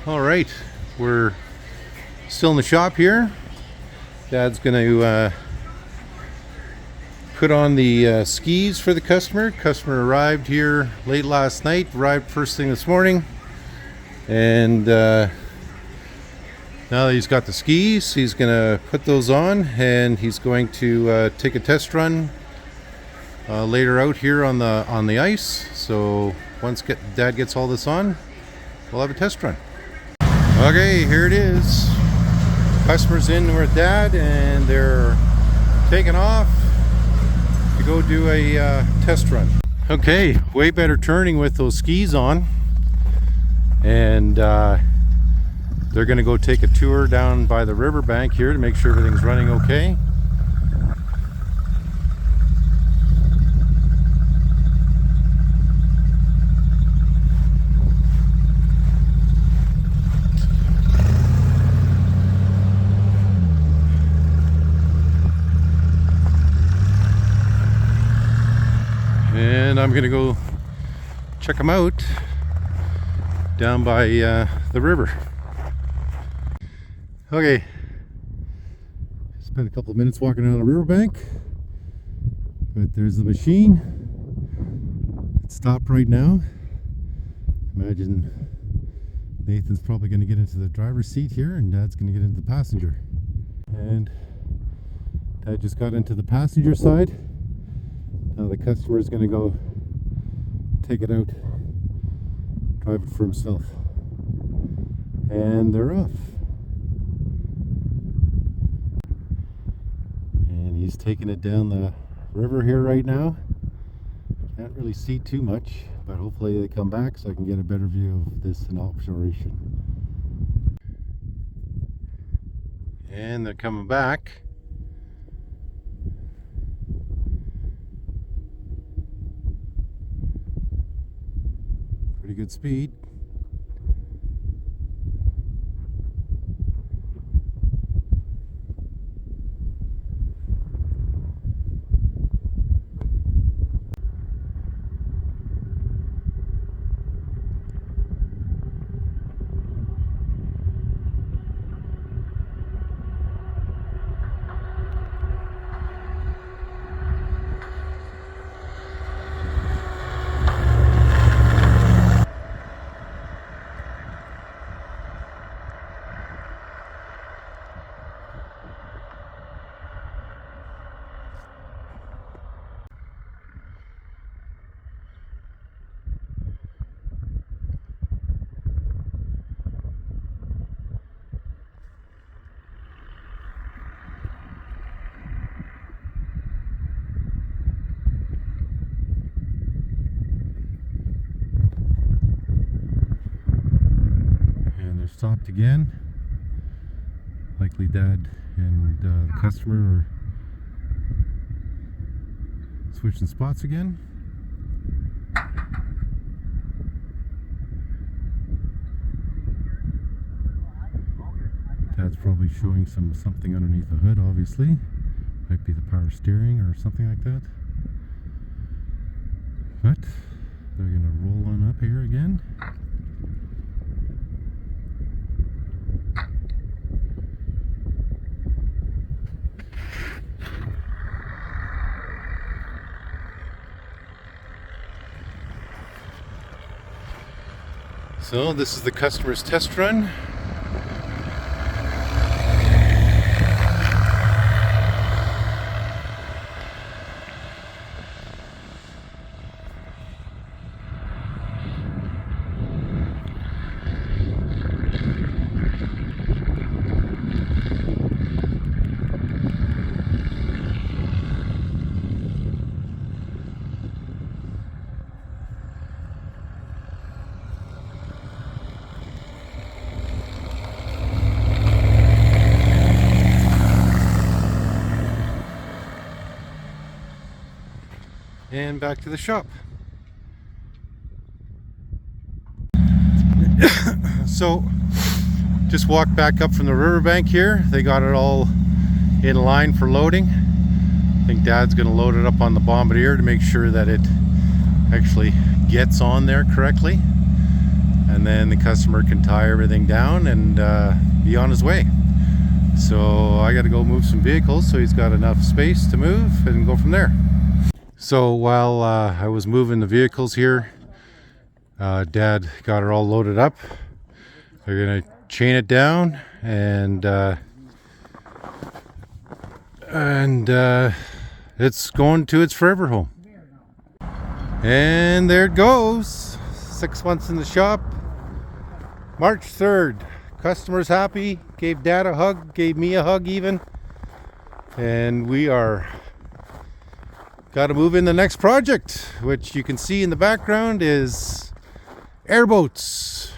All right, we're still in the shop here. Dad's going to put on the skis for the customer. Customer arrived here late last night, arrived first thing this morning. And now that he's got the skis, he's going to put those on and he's going to take a test run later out here on the ice. So once Dad gets all this on, we'll have a test run. Okay, here it is. Customers in with Dad and they're taking off to go do a test run. Okay, way better turning with those skis on. And they're gonna go take a tour down by the riverbank here to make sure everything's running okay. And I'm gonna go check them out down by the river. Okay, spent a couple of minutes walking down the riverbank, but there's the machine. It's stopped right now. Imagine Nathan's probably going to get into the driver's seat here and Dad's going to get into the passenger. And Dad just got into the passenger side. Now the customer is going to go take it out, drive it for himself. And they're off. And he's taking it down the river here right now. Can't really see too much, but hopefully they come back so I can get a better view of this in operation. And they're coming back. Pretty good speed. Stopped again. Likely Dad and the customer are switching spots again. Dad's probably showing something underneath the hood, obviously. Might be the power steering or something like that. But they're gonna roll on up here again. So this is the customer's test run. And back to the shop. So just walked back up from the riverbank here. They got it all in line for loading. I think Dad's going to load it up on the Bombardier to make sure that it actually gets on there correctly. and then the customer can tie everything down and be on his way. So I got to go move some vehicles so he's got enough space to move and go from there. So while I was moving the vehicles here, Dad got her all loaded up. They're gonna chain it down and it's going to its forever home. And there it goes. 6 months in the shop. March 3rd. Customer's happy. Gave Dad a hug. Gave me a hug even. And we are got to move in the next project, which you can see in the background is airboats.